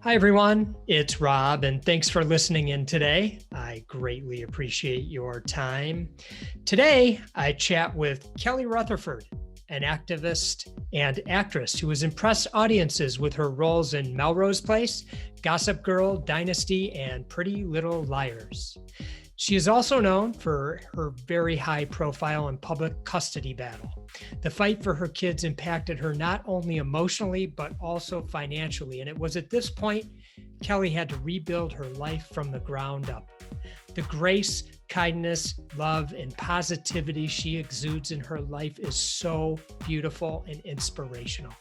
Hi, everyone. It's Rob, and thanks for listening in today. I greatly appreciate your time. Today, I chat with Kelly Rutherford, an activist and actress who has impressed audiences with her roles in Melrose Place, Gossip Girl, Dynasty, and Pretty Little Liars. She is also known for her very high profile and public custody battle. The fight for her kids impacted her not only emotionally, but also financially. And it was at this point, Kelly had to rebuild her life from the ground up. The grace, kindness, love, and positivity she exudes in her life is so beautiful and inspirational.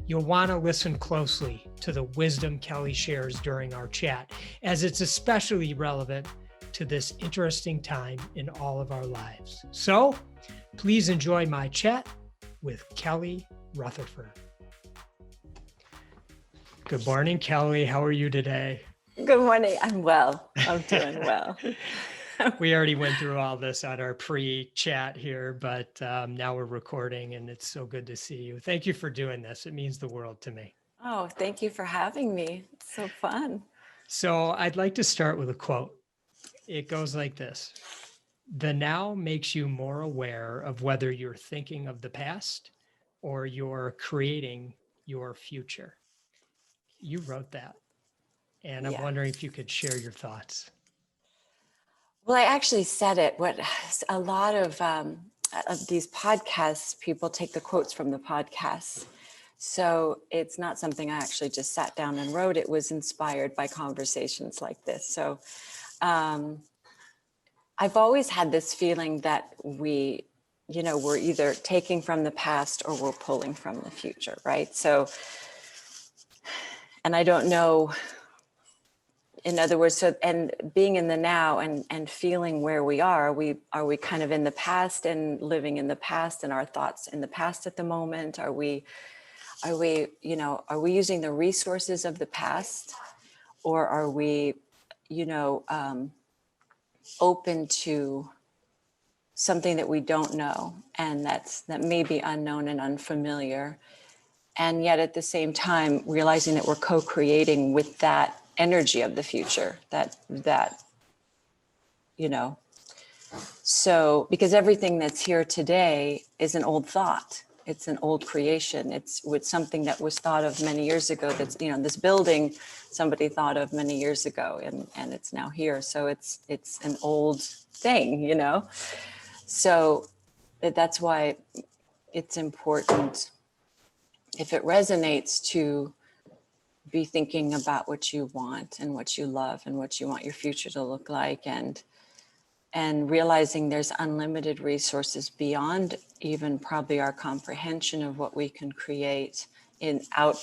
You'll want to listen closely to the wisdom Kelly shares during our chat, as it's especially relevant to this interesting time in all of our lives. So please enjoy my chat with Kelly Rutherford. Good morning, Kelly. How are you today? Good morning. I'm well. I'm doing well. We already went through all this on our pre-chat here, but now we're recording and it's so good to see you. Thank you for doing this. It means the world to me. Oh, thank you for having me. It's so fun. So I'd like to start with a quote. It goes like this: "The now makes you more aware of whether you're thinking of the past or you're creating your future." You wrote that, and I'm wondering if you could share your thoughts. Well, I actually said it. What a lot of these podcasts, people take the quotes from the podcasts. So it's not something I actually just sat down and wrote. It was inspired by conversations like this. So I've always had this feeling that we're either taking from the past or we're pulling from the future, right? So, and I don't know, in other words, so, and being in the now and feeling where we are we kind of in the past and living in the past and our thoughts in the past at the moment? Are we using the resources of the past, or are we, open to something that we don't know and that may be unknown and unfamiliar, and yet at the same time realizing that we're co-creating with that energy of the future, so because everything that's here today is an old thought, it's an old creation, it's with something that was thought of many years ago, that's this building somebody thought of many years ago, and it's now here, so it's an old thing, so that's why it's important, if it resonates, to be thinking about what you want and what you love and what you want your future to look like, and realizing there's unlimited resources beyond even probably our comprehension of what we can create out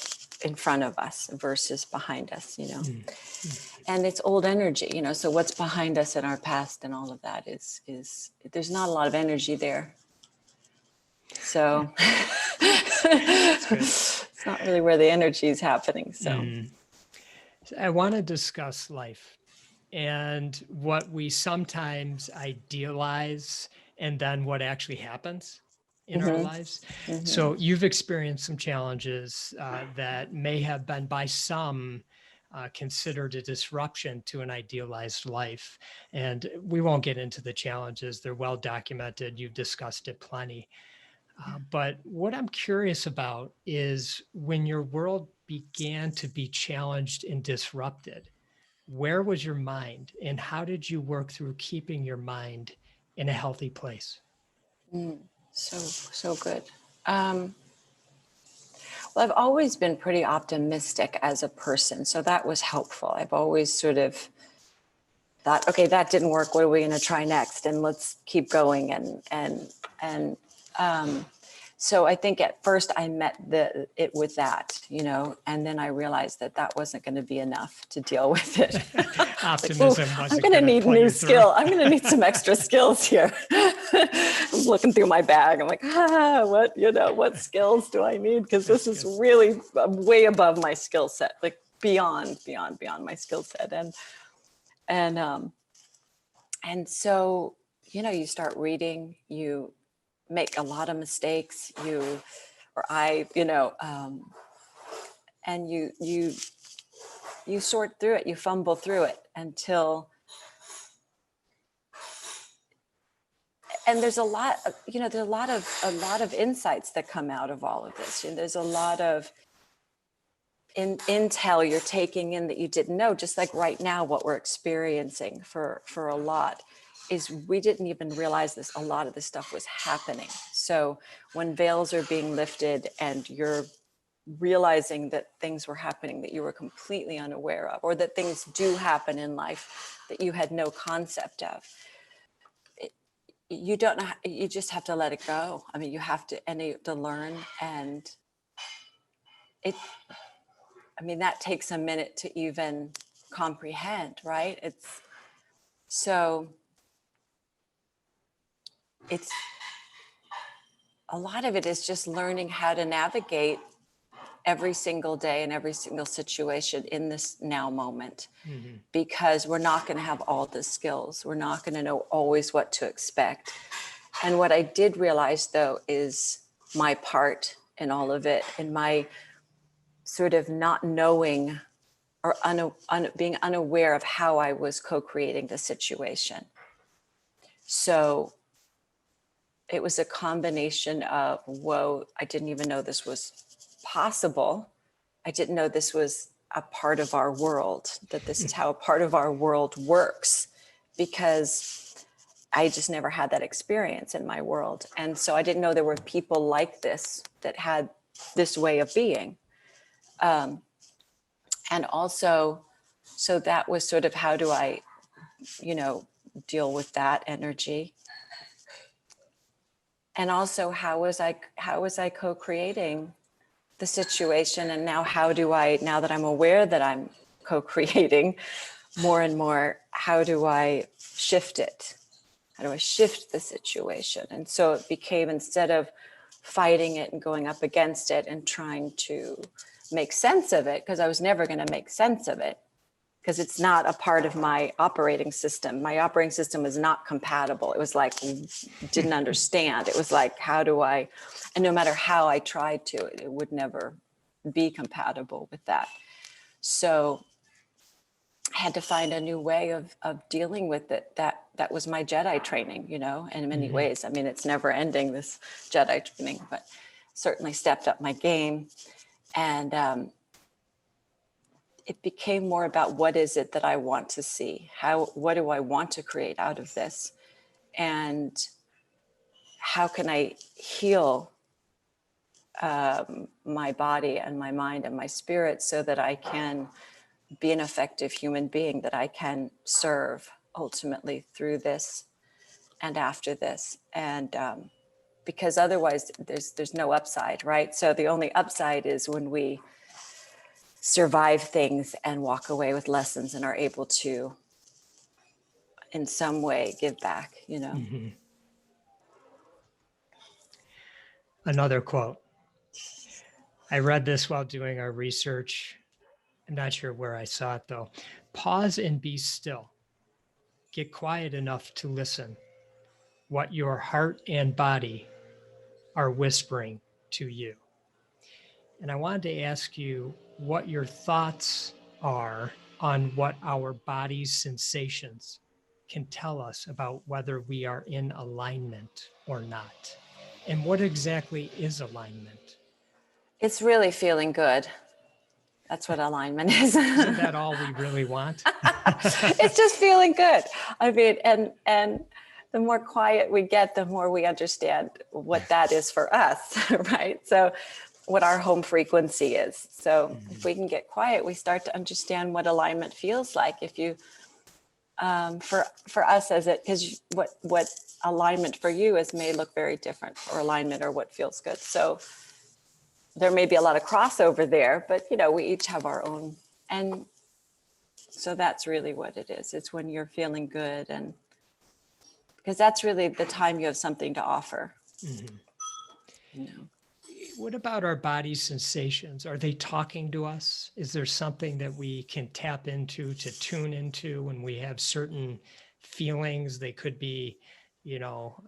in front of us versus behind us, And it's old energy, so what's behind us in our past and all of that is there's not a lot of energy there. So it's not really where the energy is happening. So I want to discuss life and what we sometimes idealize and then what actually happens in our lives. So you've experienced some challenges that may have been by some considered a disruption to an idealized life. And we won't get into the challenges. They're well documented. You've discussed it plenty. But what I'm curious about is when your world began to be challenged and disrupted, where was your mind and how did you work through keeping your mind in a healthy place? So good. Well, I've always been pretty optimistic as a person, so that was helpful. I've always sort of thought, okay, that didn't work. What are we going to try next? And let's keep going. And so I think at first I met it with that, and then I realized that wasn't going to be enough to deal with it. Optimism wasn't I'm going to need new skill. I'm going to need some extra skills here. I'm looking through my bag. I'm like, what skills do I need? Because this is really way above my skill set, like beyond my skill set. And so, you start reading, you make a lot of mistakes, and you you sort through it, you fumble through it until, and there's a lot of, there's a lot of insights that come out of all of this. There's a lot of intel you're taking in that you didn't know, just like right now, what we're experiencing for a lot is we didn't even realize this. A lot of this stuff was happening. So when veils are being lifted and you're realizing that things were happening that you were completely unaware of, or that things do happen in life that you had no concept of, you don't know, you just have to let it go. I mean, you have to learn, and that takes a minute to even comprehend, right? It's a lot of it is just learning how to navigate every single day and every single situation in this now moment, because we're not going to have all the skills. We're not going to know always what to expect. And what I did realize, though, is my part in all of it, in my sort of not knowing or being unaware of how I was co-creating the situation. So it was a combination of, whoa, I didn't even know this was possible. I didn't know this was a part of our world, that this is how a part of our world works, because I just never had that experience in my world. And so I didn't know there were people like this that had this way of being. And also, so that was sort of, how do I, deal with that energy? And also, how was I co-creating the situation? And now now that I'm aware that I'm co-creating more and more, how do I shift it? How do I shift the situation? And so it became, instead of fighting it and going up against it and trying to make sense of it, because I was never going to make sense of it, because it's not a part of my operating system. My operating system was not compatible. It was like, didn't understand. It was like, and no matter how I tried to, it would never be compatible with that. So I had to find a new way of dealing with it. That was my Jedi training, in many ways. I mean, it's never ending, this Jedi training, but certainly stepped up my game. And it became more about, what is it that I want to see? What do I want to create out of this? And how can I heal my body and my mind and my spirit, so that I can be an effective human being, that I can serve ultimately through this and after this. And because otherwise there's no upside, right? So the only upside is when we survive things and walk away with lessons and are able to, in some way, give back, Another quote. I read this while doing our research. I'm not sure where I saw it, though. Pause and be still. Get quiet enough to listen. What your heart and body are whispering to you. And I wanted to ask you what your thoughts are on what our body's sensations can tell us about whether we are in alignment or not. And what exactly is alignment? It's really feeling good. That's what alignment is. Isn't that all we really want? It's just feeling good. I mean, and the more quiet we get, the more we understand what that is for us, right? So what our home frequency is. So if we can get quiet, we start to understand what alignment feels like. If you, for us, because what alignment for you is may look very different, or alignment, or what feels good. So there may be a lot of crossover there, but we each have our own. And so that's really what it is. It's when you're feeling good, and because that's really the time you have something to offer. What about our body's sensations? Are they talking to us? Is there something that we can tap into, to tune into when we have certain feelings? They could be, a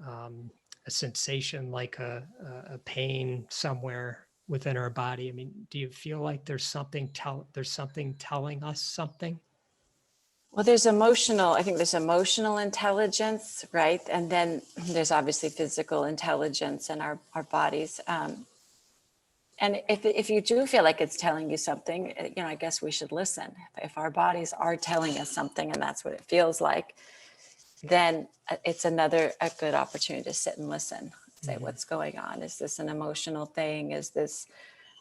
sensation like a pain somewhere, within our body? I mean, do you feel like there's something telling us something? Well, I think there's emotional intelligence, right? And then there's obviously physical intelligence in our bodies. And if you do feel like it's telling you something, I guess we should listen. If our bodies are telling us something and that's what it feels like, then it's a good opportunity to sit and listen. Say, what's going on? Is this an emotional thing?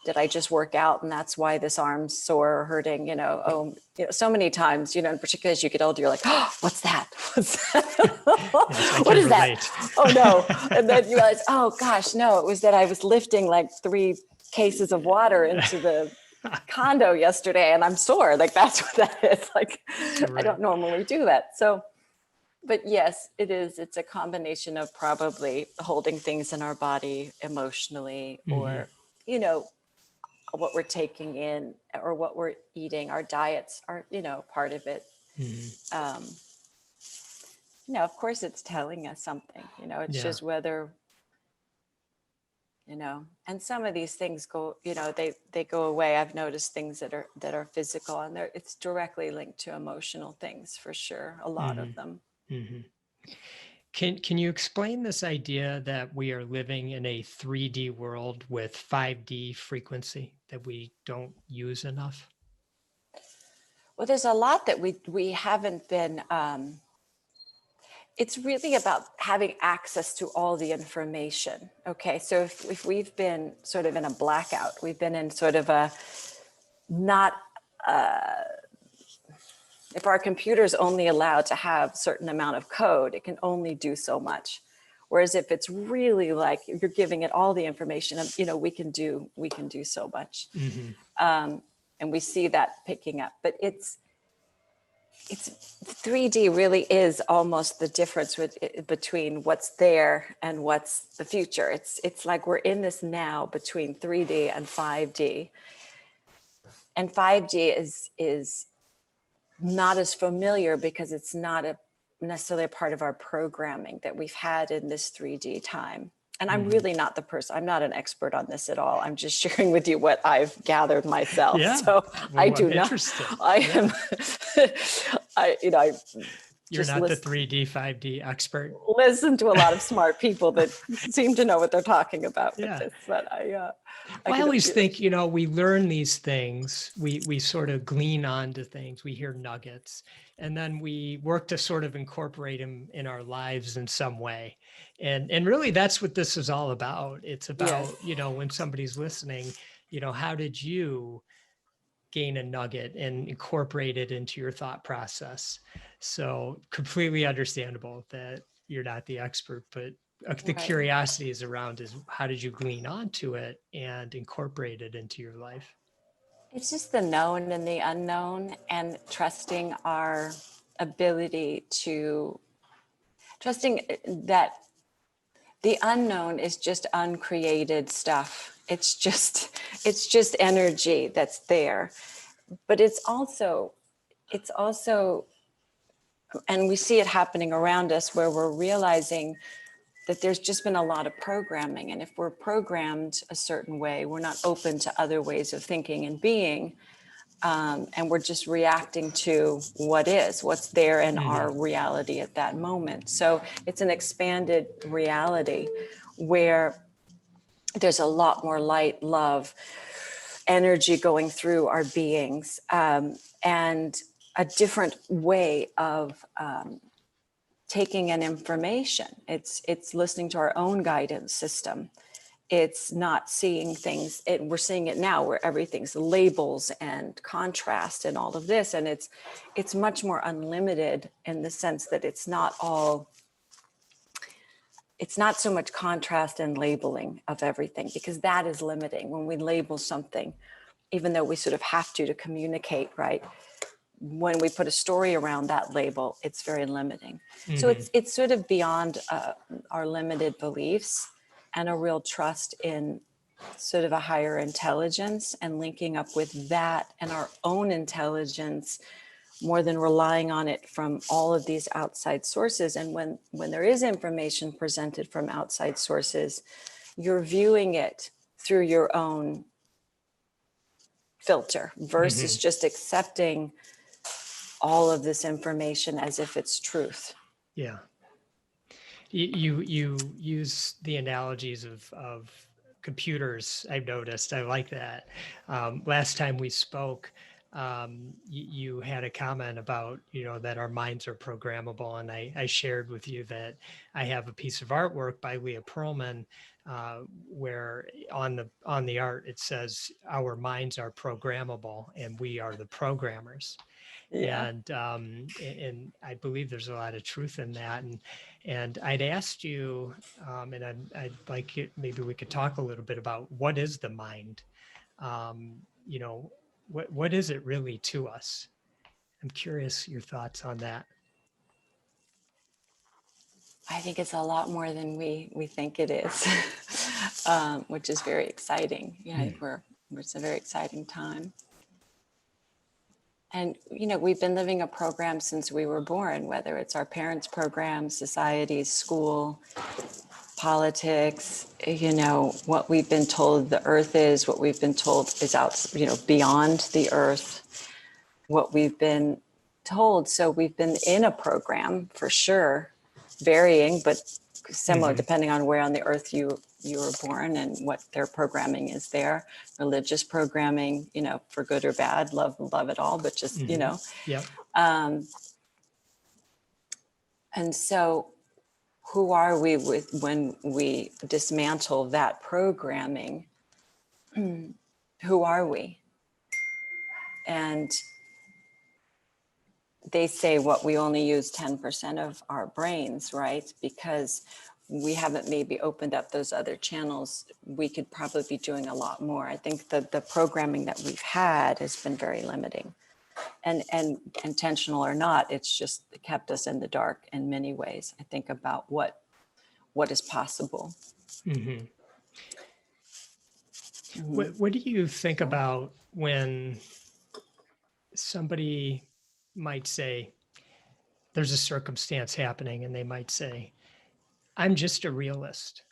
Did I just work out and that's why this arm's sore or hurting? So many times, in particular as you get older, you're like, oh, what's that? What's that? Yes, What is relate. that? Oh no. And then you realize, oh gosh, no, it was that I was lifting like 3 cases of water into the condo yesterday and I'm sore. Like that's what that is. Like, Right. I don't normally do that. So, but yes, it is. It's a combination of probably holding things in our body emotionally or, what we're taking in or what we're eating. Our diets are, part of it. Of course it's telling us something, it's just whether, and some of these things go, they go away. I've noticed things that are physical and it's directly linked to emotional things for sure. A lot of them. Can you explain this idea that we are living in a 3D world with 5D frequency that we don't use enough? Well, there's a lot that we haven't been, it's really about having access to all the information. Okay, so if we've been sort of in a blackout, we've been in sort of a not, if our computer's only allowed to have a certain amount of code, it can only do so much. Whereas if it's really like you're giving it all the information, we can do so much. And we see that picking up, but it's 3D really is almost the difference between what's there and what's the future. It's like we're in this now between 3D and 5D. And 5D is not as familiar because it's not necessarily a part of our programming that we've had in this 3D time. And I'm really not the person, I'm not an expert on this at all. I'm just sharing with you what I've gathered myself. Yeah. So Well, I do not, am, You're not the 3D, 5D expert. Listen to a lot of smart people that seem to know what they're talking about with this, but I always think, we learn these things, we sort of glean onto things, we hear nuggets, and then we work to sort of incorporate them in our lives in some way. And really that's what this is all about. It's about, when somebody's listening, how did you gain a nugget and incorporate it into your thought process? So completely understandable that you're not the expert, but the curiosity is around is how did you glean onto it and incorporate it into your life? It's just the known and the unknown and trusting our ability trusting that the unknown is just uncreated stuff. It's just energy that's there. But it's also, and we see it happening around us where we're realizing that there's just been a lot of programming. And if we're programmed a certain way, we're not open to other ways of thinking and being. And we're just reacting to what's there in our reality at that moment. So it's an expanded reality where there's a lot more light, love, energy going through our beings, and a different way of taking in information. It's listening to our own guidance system. It's not seeing things, we're seeing it now where everything's labels and contrast and all of this. And it's much more unlimited in the sense that it's not so much contrast and labeling of everything, because that is limiting. When we label something, even though we sort of have to communicate, right? When we put a story around that label, it's very limiting. So it's sort of beyond our limited beliefs and a real trust in sort of a higher intelligence and linking up with that and our own intelligence more than relying on it from all of these outside sources. And when there is information presented from outside sources, you're viewing it through your own filter versus just accepting all of this information as if it's truth. Yeah. You use the analogies of computers. I've noticed. I like that. Last time we spoke, you had a comment about, that our minds are programmable. And I shared with you that I have a piece of artwork by Leah Pearlman, where on the art, it says our minds are programmable and we are the programmers. Yeah. And I believe there's a lot of truth in that. And I'd asked you, and I'd like it, maybe we could talk a little bit about what is the mind? What is it really to us? I'm curious your thoughts on that. I think it's a lot more than we think it is, which is very exciting. Yeah, it's a very exciting time. And, we've been living a program since we were born, whether it's our parents' program, society, school, politics, what we've been told the earth is, what we've been told is out, beyond the earth, what we've been told. So we've been in a program for sure, varying, but similar, depending on where on the earth you were born and what their programming is there. Religious programming, for good or bad, love it all, but just, Yep. And so who are we when we dismantle that programming? Who are we? And they say we only use 10% of our brains, right? Because we haven't maybe opened up those other channels. We could probably be doing a lot more. I think that the programming that we've had has been very limiting, and intentional or not, it's just kept us in the dark in many ways. I think about what is possible. What do you think about when somebody might say, there's a circumstance happening, and they might say, I'm just a realist.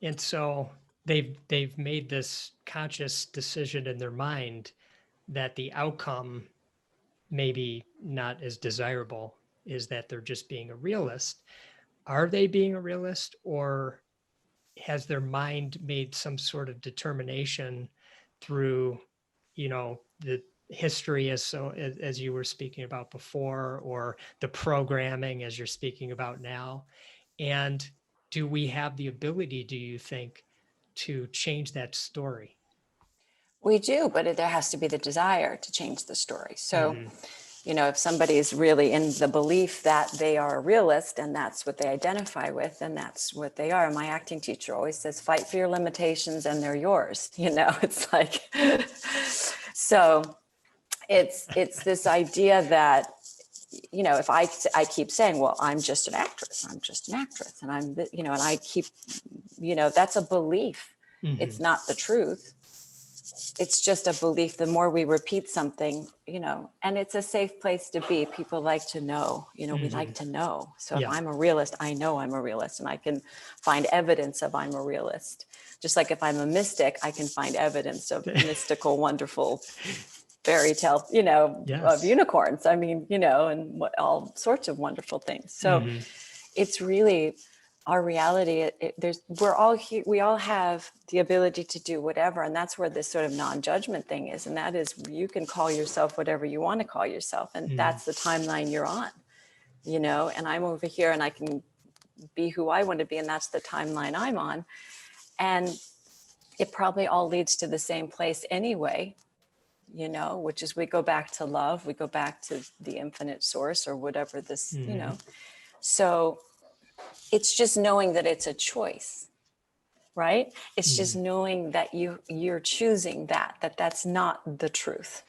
And so they've made this conscious decision in their mind that the outcome maybe not as desirable is that they're just being a realist. Are they being a realist, or has their mind made some sort of determination through, the history as you were speaking about before, or the programming as you're speaking about now? And do we have the ability, do you think, to change that story? We do, but there has to be the desire to change the story. So, if somebody is really in the belief that they are a realist and that's what they identify with, and that's what they are. My acting teacher always says, fight for your limitations and they're yours. It's like, so it's this idea that, if I keep saying, well, I'm just an actress, and and I keep, that's a belief. It's not the truth. It's just a belief. The more we repeat something, and it's a safe place to be. People like to know, we like to know. So if I'm a realist, I know I'm a realist, and I can find evidence of I'm a realist. Just like if I'm a mystic, I can find evidence of mystical, wonderful fairy tale, of unicorns. I mean, and all sorts of wonderful things. So it's really our reality. We're all here. We all have the ability to do whatever. And that's where this sort of non-judgment thing is. And that is, you can call yourself whatever you want to call yourself. And that's the timeline you're on, and I'm over here and I can be who I want to be. And that's the timeline I'm on. And it probably all leads to the same place anyway, which is we go back to love, we go back to the infinite source or whatever this, So it's just knowing that it's a choice, right? It's just knowing that you're choosing that's not the truth.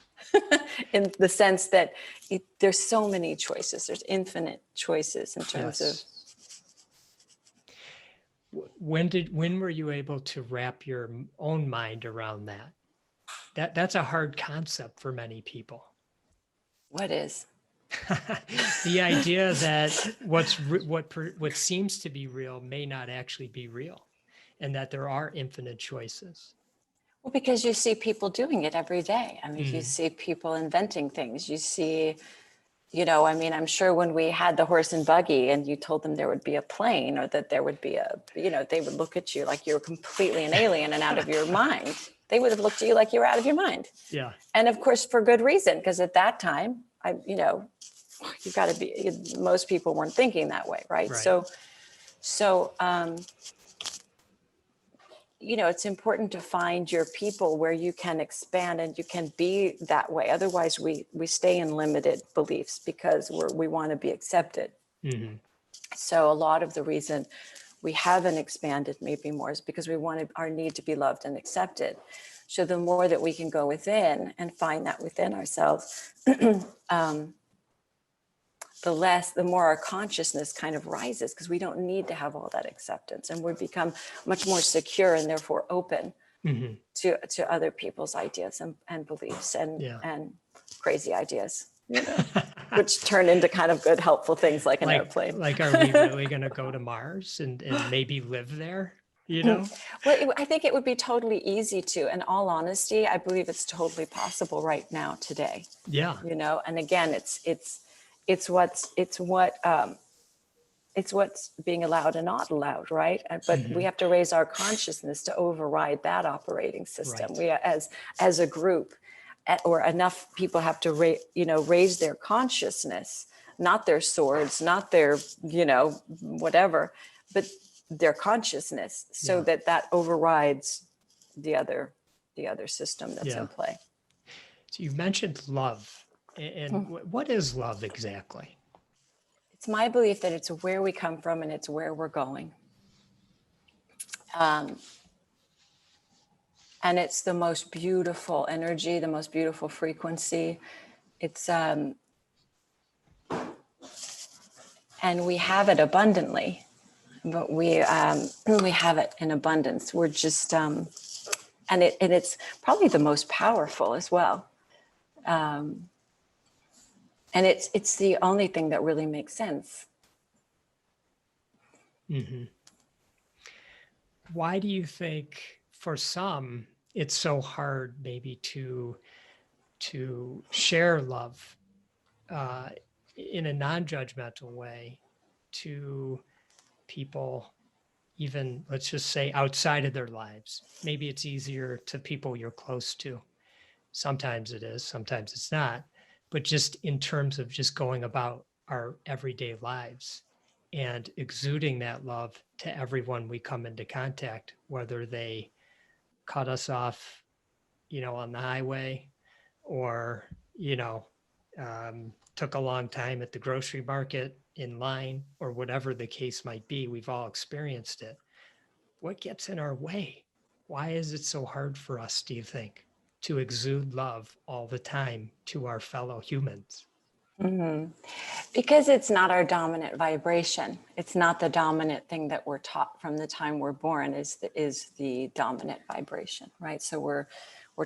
In the sense that there's so many choices, there's infinite choices in terms of. When were you able to wrap your own mind around that? That's a hard concept for many people. What is? The idea that what seems to be real may not actually be real. and that there are infinite choices. Well, because you see people doing it every day. I mean, you see people inventing things. You see, I mean, I'm sure when we had the horse and buggy and you told them there would be a plane or that there would be they would look at you like you were completely an alien and out of your mind. They would have looked at you like you were out of your mind. Yeah. And of course, for good reason, because at that time, you've got to be, most people weren't thinking that way, right? Right. So, it's important to find your people where you can expand and you can be that way. Otherwise, we stay in limited beliefs because we want to be accepted. Mm-hmm. So a lot of the reason we haven't expanded maybe more is because we wanted our need to be loved and accepted. So the more that we can go within and find that within ourselves, the more our consciousness kind of rises, because we don't need to have all that acceptance, and we become much more secure and therefore open to other people's ideas and beliefs and crazy ideas, which turn into kind of good, helpful things like an airplane. Like, are we really going to go to Mars and maybe live there? Well, I think it would be totally easy to. In all honesty, I believe it's totally possible right now today. Yeah. And again, it's what's being allowed and not allowed, right? But we have to raise our consciousness to override that operating system. Right. We, as a group, or enough people have to raise their consciousness, not their swords, not their whatever, but their consciousness, so that overrides the other system that's in play. So you mentioned love, and what is love exactly? It's my belief that it's where we come from and it's where we're going. And it's the most beautiful energy, the most beautiful frequency. It's and we have it abundantly, but we have it in abundance. We're just and it's probably the most powerful as well. And it's the only thing that really makes sense. Mm-hmm. Why do you think for some it's so hard maybe to share love in a non-judgmental way to people, even let's just say outside of their lives? Maybe it's easier to people you're close to. Sometimes it is, sometimes it's not. But just in terms of just going about our everyday lives and exuding that love to everyone we come into contact, whether they cut us off, on the highway, or, took a long time at the grocery market in line, or whatever the case might be. We've all experienced it. What gets in our way? Why is it so hard for us, do you think, to exude love all the time to our fellow humans? Mm-hmm. Because it's not our dominant vibration. It's not the dominant thing that we're taught from the time we're born is the dominant vibration, right? So we're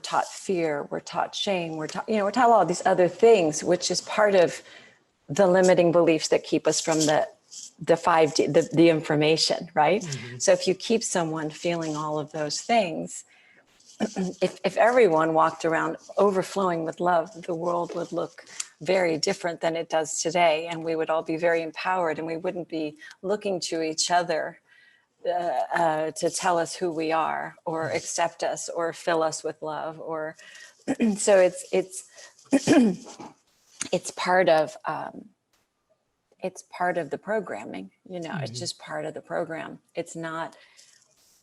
taught fear, we're taught shame, we're taught all these other things, which is part of the limiting beliefs that keep us from the 5D, the information, right? Mm-hmm. So if you keep someone feeling all of those things, if everyone walked around overflowing with love, the world would look very different than it does today. And we would all be very empowered, and we wouldn't be looking to each other to tell us who we are or accept us or fill us with love. Or so it's part of the programming, mm-hmm. It's just part of the program. It's not,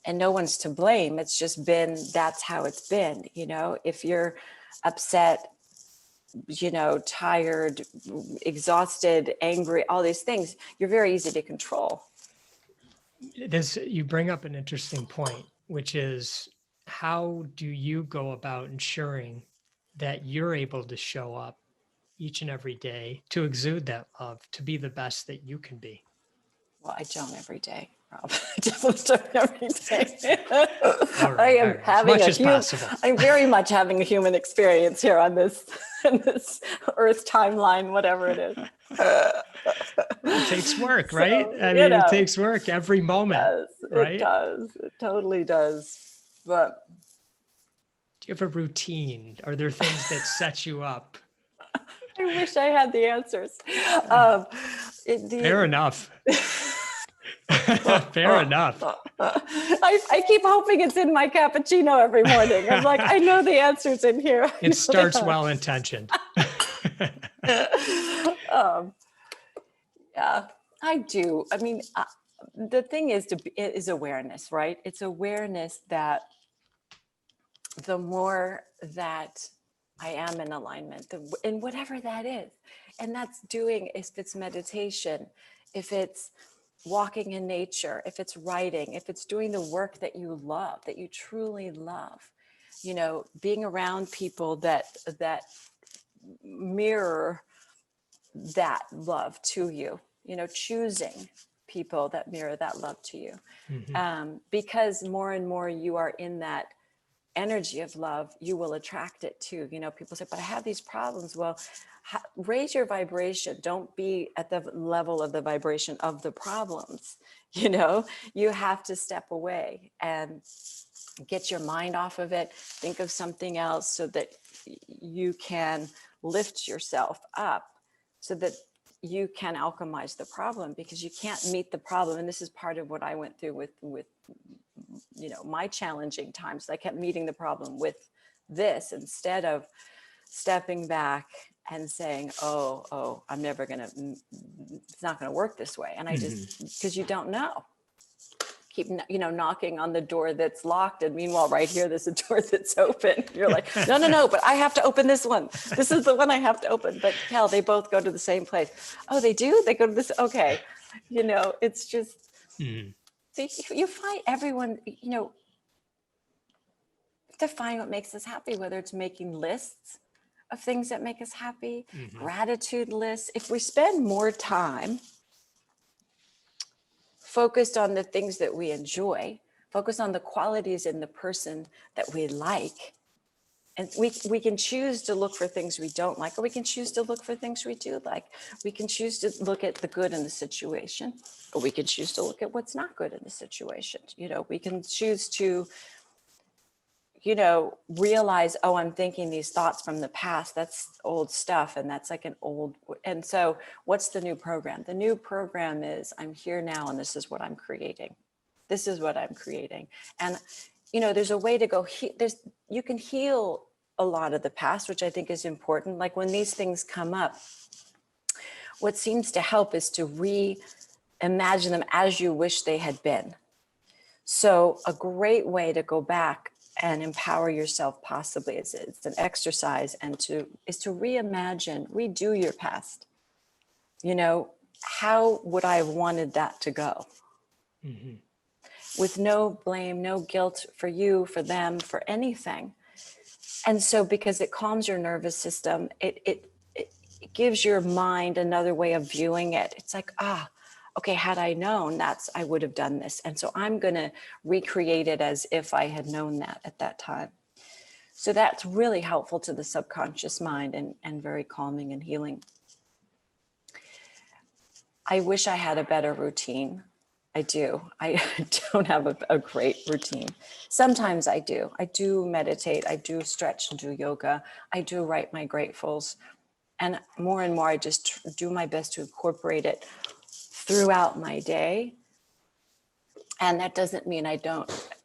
and no one's to blame. It's just that's how it's been. If you're upset, tired, exhausted, angry, all these things, you're very easy to control. You bring up an interesting point, which is, how do you go about ensuring that you're able to show up each and every day to exude that love, to be the best that you can be? Well, I don't every day. Rob. I definitely took everything. All right, I am all right. As having much as possible. I'm very much having a human experience here on this, in this Earth timeline, whatever it is. Well, it takes work, So, right? I you mean, it know, takes work every moment, it right? does. It totally does. But Do you have a routine? Are there things that set you up? I wish I had the answers. Fair enough. Fair enough. I keep hoping it's in my cappuccino every morning. I'm like, I know the answers in here. I know It they starts are. well intentioned. Yeah, I do. I mean, the thing is is awareness, right? It's awareness that the more that I am in alignment, and whatever that is, and that's doing, if it's meditation, if it's walking in nature, if it's writing, if it's doing the work that you love, that you truly love, you know, being around people that mirror that love to you, you know, choosing people that mirror that love to you. Because more and more you are in that energy of love, you will attract it too. You know, people say, but I have these problems. Well, raise your vibration. Don't be at the level of the vibration of the problems. You know, you have to step away and get your mind off of it. Think of something else so that you can lift yourself up so that you can alchemize the problem, because you can't meet the problem. And this is part of what I went through with you know, my challenging times. I kept meeting the problem with this instead of stepping back and saying, oh, I'm never gonna, it's not gonna work this way. And I just, because you don't know, keep, you know, knocking on the door that's locked, and meanwhile right here there's a door that's open. You're like, no, but I have to open this one. This is the one I have to open. But hell, they both go to the same place. Oh, they do? They go to this? Okay. You know, it's just, see, you find everyone, you know, to find what makes us happy, whether it's making lists of things that make us happy, gratitude lists. If we spend more time focused on the things that we enjoy, focus on the qualities in the person that we like, and we can choose to look for things we don't like, or we can choose to look for things we do like. We can choose to look at the good in the situation, or we can choose to look at what's not good in the situation. You know, we can choose to, you know, realize, oh, I'm thinking these thoughts from the past. That's old stuff. And that's like an old, and so what's the new program? The new program is, I'm here now, and this is what I'm creating. This is what I'm creating. And, you know, there's a way to go, you can heal a lot of the past, which I think is important. Like when these things come up, what seems to help is to reimagine them as you wish they had been. So a great way to go back and empower yourself possibly it's an exercise, and is to reimagine, redo your past. You know, how would I have wanted that to go? With no blame, no guilt for you, for them, for anything. And so because it calms your nervous system, it gives your mind another way of viewing it. It's like, okay, had I known, I would have done this. And so I'm going to recreate it as if I had known that at that time. So that's really helpful to the subconscious mind, and very calming and healing. I wish I had a better routine. I do. I don't have a great routine. Sometimes I do. I do meditate. I do stretch and do yoga. I do write my gratefuls. And more I just do my best to incorporate it throughout my day. And that doesn't mean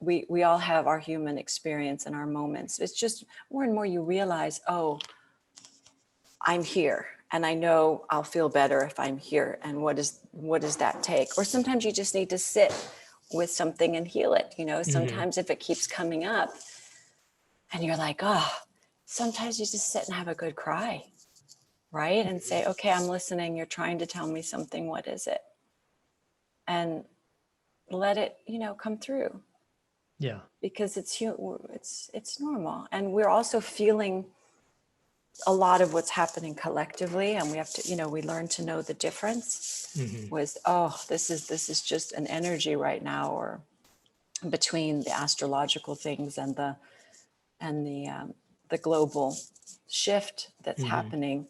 we all have our human experience and our moments. It's just more and more you realize, oh, I'm here, and I know I'll feel better if I'm here. And what does that take? Or sometimes you just need to sit with something and heal it. You know, sometimes if it keeps coming up and you're like, sometimes you just sit and have a good cry, right? And say, okay, I'm listening. You're trying to tell me something. What is it? And let it, you know, come through. Yeah. Because it's normal. And we're also feeling a lot of what's happening collectively, and we have to, we learn to know the difference was, this is just an energy right now, or between the astrological things and the global shift that's happening.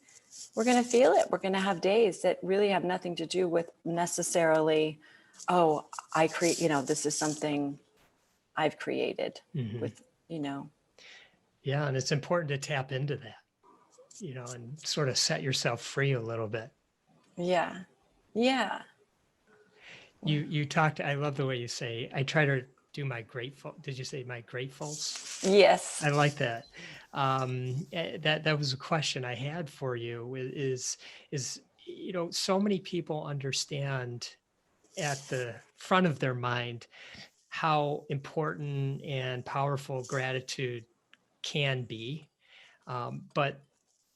We're going to feel it. We're going to have days that really have nothing to do with necessarily, I create, this is something I've created with, Yeah. And it's important to tap into that, and sort of set yourself free a little bit. Yeah. Yeah. You talked, I love the way you say, I try to do my grateful. Did you say my gratefuls? Yes. I like that. That was a question I had for you is, so many people understand at the front of their mind how important and powerful gratitude can be. But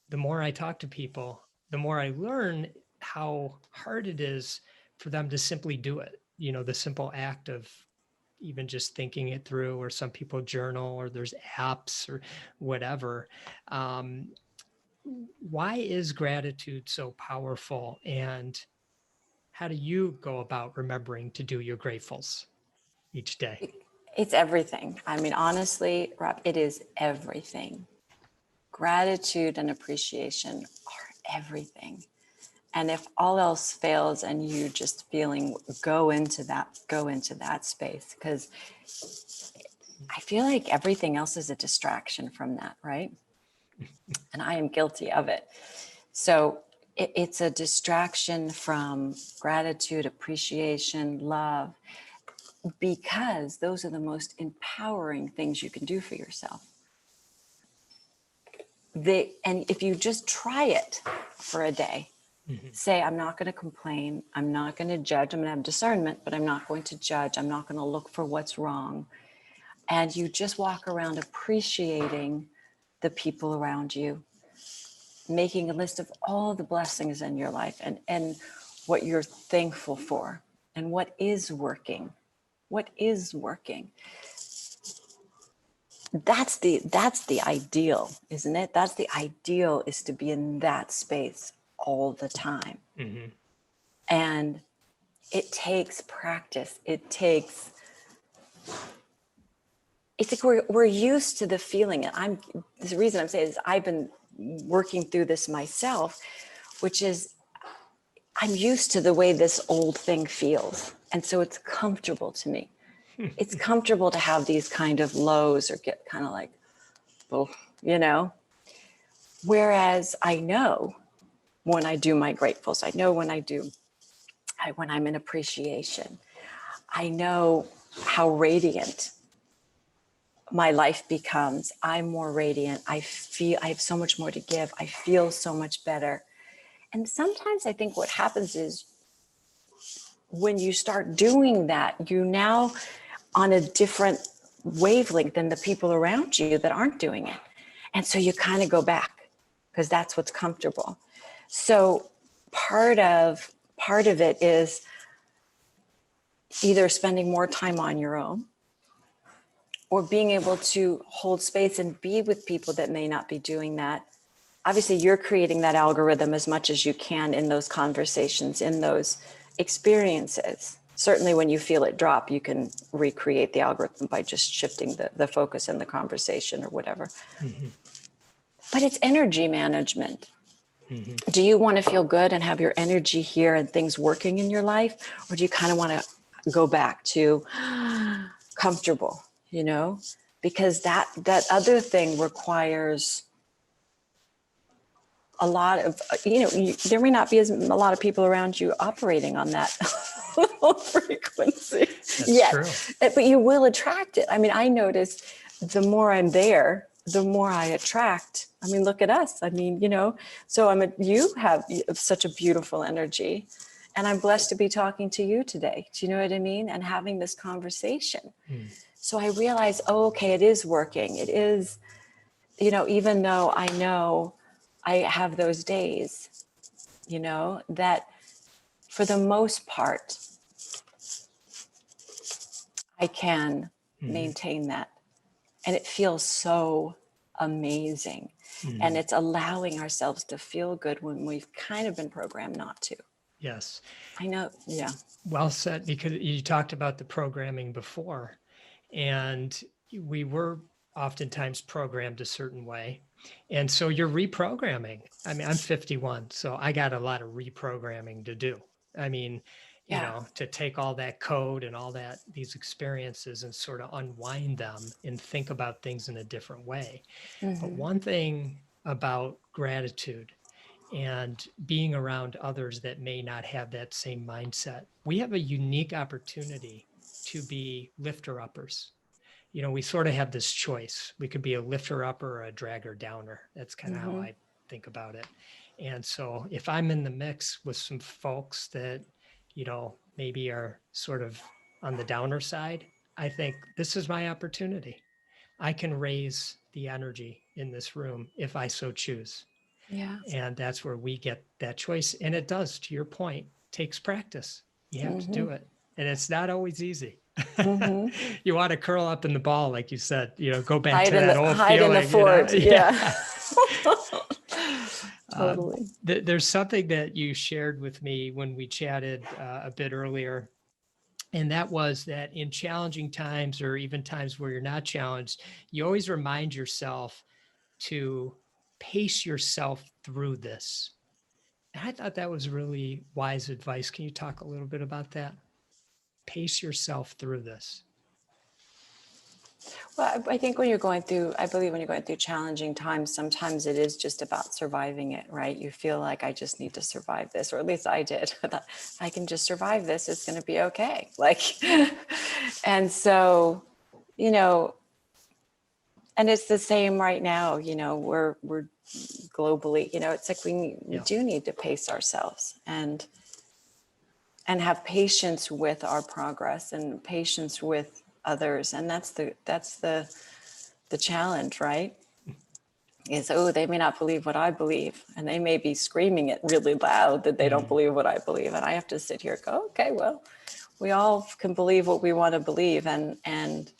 the more I talk to people, the more I learn how hard it is for them to simply do it. The simple act of even just thinking it through, or some people journal, or there's apps or whatever. Why is gratitude so powerful? And how do you go about remembering to do your gratefuls each day? It's everything. I mean, honestly, Rob, it is everything. Gratitude and appreciation are everything. And if all else fails and you just feeling, go into that space, because I feel like everything else is a distraction from that, right? And I am guilty of it. So it's a distraction from gratitude, appreciation, love, because those are the most empowering things you can do for yourself. And if you just try it for a day, say, I'm not going to complain, I'm not going to judge, I'm going to have discernment, but I'm not going to judge, I'm not going to look for what's wrong. And you just walk around appreciating the people around you, making a list of all the blessings in your life, and what you're thankful for, and what is working. That's the ideal, isn't it? That's the ideal, is to be in that space all the time. And it takes practice. It's like we're used to the feeling. And the reason I'm saying is I've been working through this myself, which is I'm used to the way this old thing feels. And so it's comfortable to me. It's comfortable to have these kind of lows, or get kind of like, well, whereas I know when I do my gratefuls, I know when I'm in appreciation, I know how radiant my life becomes. I'm more radiant. I feel I have so much more to give. I feel so much better. And sometimes I think what happens is when you start doing that, you now on a different wavelength than the people around you that aren't doing it. And so you kind of go back because that's what's comfortable. So part of it is either spending more time on your own, or being able to hold space and be with people that may not be doing that. Obviously, you're creating that algorithm as much as you can in those conversations, in those experiences. Certainly when you feel it drop, you can recreate the algorithm by just shifting the focus in the conversation or whatever. But it's energy management. Do you want to feel good and have your energy here and things working in your life? Or do you kind of want to go back to comfortable, because that other thing requires a lot of, there may not be a lot of people around you operating on that frequency. That's true. But you will attract it. I mean, I notice the more I'm there, the more I attract. I mean, look at us. I mean, so you have such a beautiful energy, and I'm blessed to be talking to you today. Do you know what I mean? And having this conversation. So I realize, okay, it is working. It is, even though I know I have those days, that for the most part, I can maintain that. And it feels so amazing. And it's allowing ourselves to feel good when we've kind of been programmed not to. Yes. I know. Yeah. Well said, because you talked about the programming before, and we were oftentimes programmed a certain way. And so you're reprogramming. I mean, I'm 51, so I got a lot of reprogramming to do. I mean, you know, to take all that code and all that, these experiences, and sort of unwind them and think about things in a different way. But one thing about gratitude and being around others that may not have that same mindset, we have a unique opportunity to be lifter uppers. You know, we sort of have this choice. We could be a lifter upper or a dragger downer. That's kind of how I think about it. And so if I'm in the mix with some folks that, you know, maybe are sort of on the downer side, I think this is my opportunity. I can raise the energy in this room if I so choose. Yeah. And that's where we get that choice. And it does, to your point, takes practice. You have to do it. And it's not always easy. You want to curl up in the ball, like you said, you know, go back to that old hide feeling. in the fort. You know? Yeah. Totally. There's something that you shared with me when we chatted a bit earlier. And that was that in challenging times, or even times where you're not challenged, you always remind yourself to pace yourself through this. And I thought that was really wise advice. Can you talk a little bit about that? Pace yourself through this. Well, I think when you're going through, I believe when you're going through challenging times, sometimes it is just about surviving it, right? You feel like I just need to survive this, or at least I did. If I can just survive this, it's going to be okay. Like, and so, you know, and it's the same right now, you know, we're globally, you know, it's like we do need to pace ourselves and have patience with our progress and patience with others. And that's the challenge, right? Is, oh, they may not believe what I believe, and they may be screaming it really loud that they don't believe what I believe. And I have to sit here and go, okay, well, we all can believe what we want to believe. And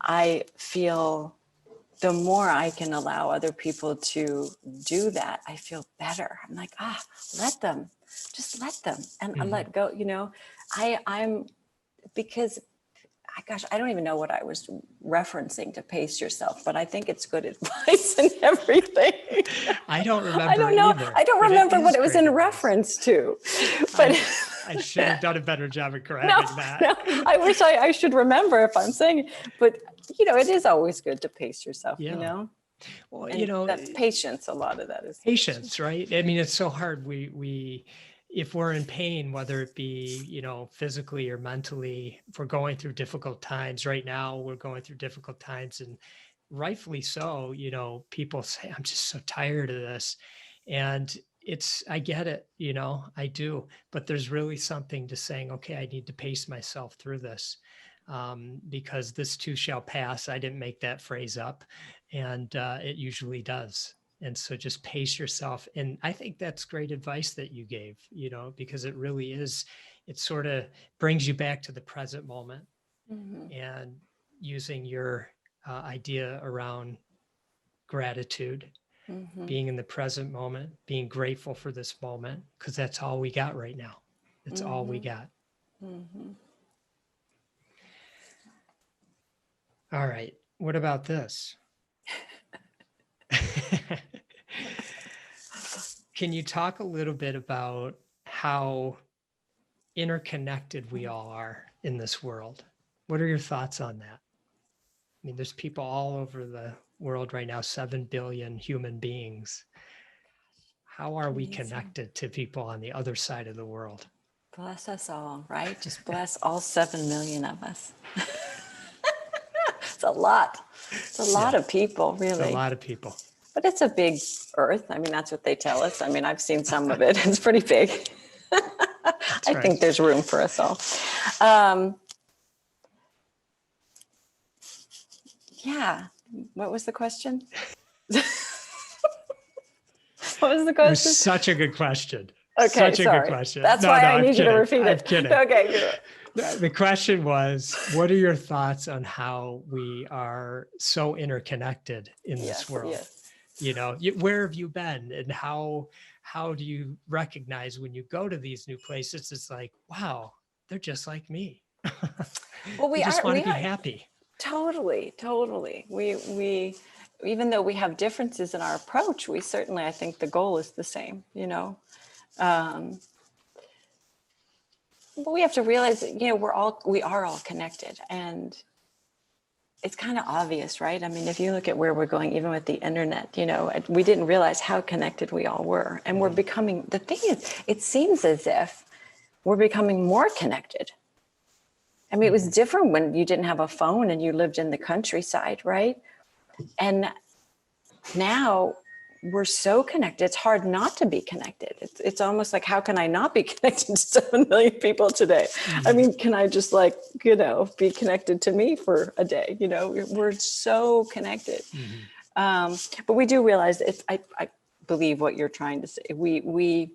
I feel the more I can allow other people to do that, I feel better. I'm like, let them, just let them, and let go. You know, I'm because, gosh, I don't even know what I was referencing to pace yourself, but I think it's good advice and everything. I don't remember. I don't know. Either, I don't remember what it was in reference to, but I should have done a better job of correcting that. No, I wish I should remember if I'm saying it, but you know, it is always good to pace yourself, you know? Well, and you know, that's patience. A lot of that is patience, right? I mean, it's so hard. We, if we're in pain, whether it be, you know, physically or mentally, if we're going through difficult times right now, we're going through difficult times, and rightfully so, you know, people say, I'm just so tired of this. And I get it, you know, I do, but there's really something to saying, okay, I need to pace myself through this. Because this too shall pass. I didn't make that phrase up, and it usually does. And so just pace yourself. And I think that's great advice that you gave, you know, because it really is, it sort of brings you back to the present moment and using your idea around gratitude, being in the present moment, being grateful for this moment, because that's all we got right now. It's all we got. All right. What about this? Can you talk a little bit about how interconnected we all are in this world? What are your thoughts on that? I mean, there's people all over the world right now, 7 billion human beings. How are we connected to people on the other side of the world? Bless us all, right? Just bless all 7 million of us. It's a lot. It's a lot of people, really. It's a lot of people. But it's a big earth. I mean, that's what they tell us. I mean, I've seen some of it. It's pretty big. I think there's room for us all. Yeah. What was the question? What was the question? It was such a good question. Okay, such a sorry. good question. That's why I need you to repeat it. I'm kidding. Okay, good. The question was, what are your thoughts on how we are so interconnected in this world? Yes. Where have you been, and how do you recognize when you go to these new places? It's like, wow, they're just like me. Well, They just want we to be are happy. totally. We even though we have differences in our approach, we certainly, I think the goal is the same, Um, but we have to realize that, we are all connected, and it's kind of obvious, right? I mean, if you look at where we're going, even with the internet, we didn't realize how connected we all were. And we're becoming, the thing is, it seems as if we're becoming more connected. I mean, it was different when you didn't have a phone and you lived in the countryside, right? And now we're so connected. It's hard not to be connected. It's almost like, how can I not be connected to 7 million people today? I mean, can I just be connected to me for a day? We're so connected. But we do realize that I believe what you're trying to say. We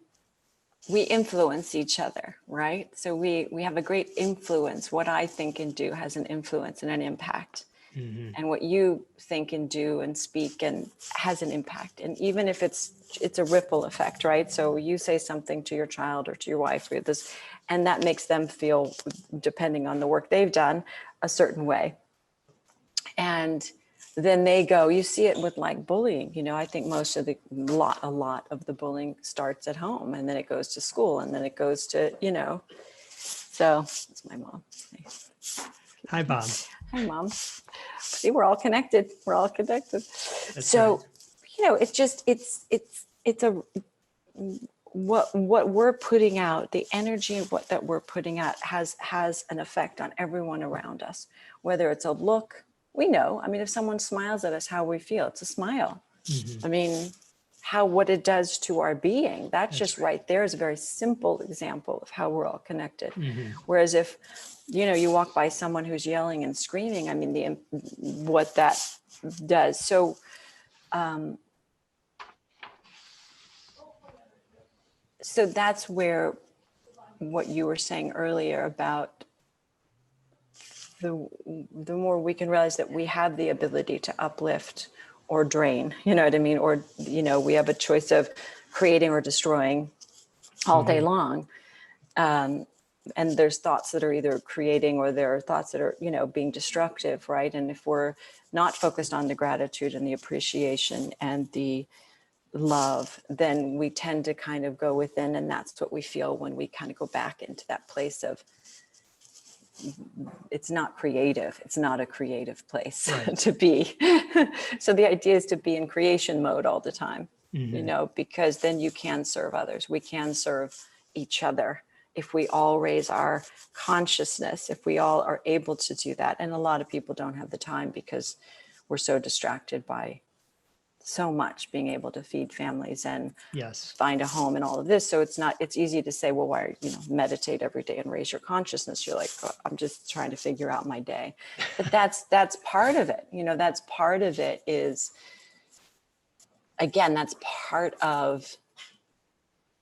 influence each other, right? So we have a great influence. What I think and do has an influence and an impact. And what you think and do and speak and has an impact. And even if it's a ripple effect, right? So you say something to your child or to your wife or this, and that makes them feel, depending on the work they've done, a certain way. And then they go, you see it with bullying, I think most of a lot of the bullying starts at home, and then it goes to school, and then it goes to, so it's my mom. Hi, Bob. Hi, Mom. See, we're all connected. We're all connected. That's so, right. It's just, it's what we're putting out, the energy of that we're putting out has an effect on everyone around us, whether it's a look. We know, I mean, if someone smiles at us, how we feel, it's a smile. I mean, what it does to our being, that's just right there is a very simple example of how we're all connected. Whereas if, you walk by someone who's yelling and screaming, I mean, what that does. So, so that's where what you were saying earlier about the more we can realize that we have the ability to uplift or drain, you know what I mean? Or, we have a choice of creating or destroying all day long. And there's thoughts that are either creating, or there are thoughts that are, being destructive, right? And if we're not focused on the gratitude and the appreciation and the love, then we tend to kind of go within, and that's what we feel when we kind of go back into that place of, it's not creative. It's not a creative place to be. So the idea is to be in creation mode all the time, because then you can serve others. We can serve each other if we all raise our consciousness, if we all are able to do that. And a lot of people don't have the time because we're so distracted by so much, being able to feed families and find a home and all of this. So it's easy to say, well, why, meditate every day and raise your consciousness. You're like, oh, I'm just trying to figure out my day. But that's part of it. That's part of it is, again, that's part of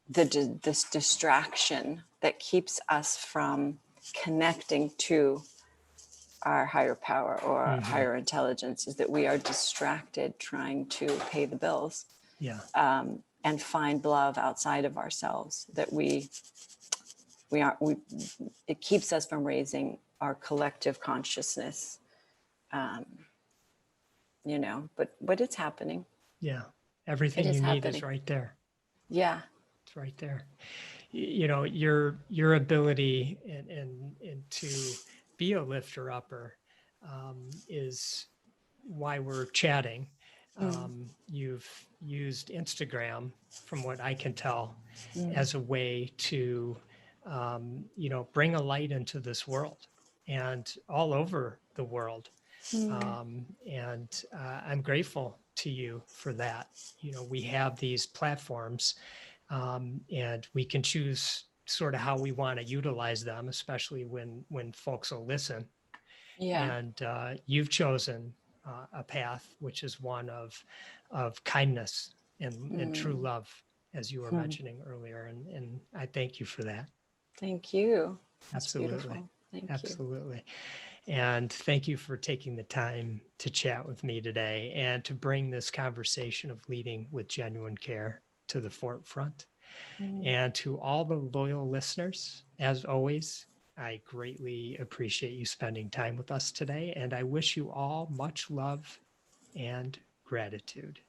this distraction that keeps us from connecting to our higher power or our higher intelligence, is that we are distracted trying to pay the bills and find love outside of ourselves, that it keeps us from raising our collective consciousness, but it's happening. Everything you need is right there. It's right there. Your ability and to be a lifter upper is why we're chatting. You've used Instagram, from what I can tell, as a way to bring a light into this world and all over the world. And I'm grateful to you for that. We have these platforms, and we can choose sort of how we want to utilize them, especially when folks will listen. And you've chosen a path which is one of kindness and true love, as you were mentioning earlier. And I thank you for that. Thank you. Absolutely. Thank Absolutely. And thank you for taking the time to chat with me today and to bring this conversation of leading with genuine care to the forefront. And to all the loyal listeners, as always, I greatly appreciate you spending time with us today. And I wish you all much love and gratitude.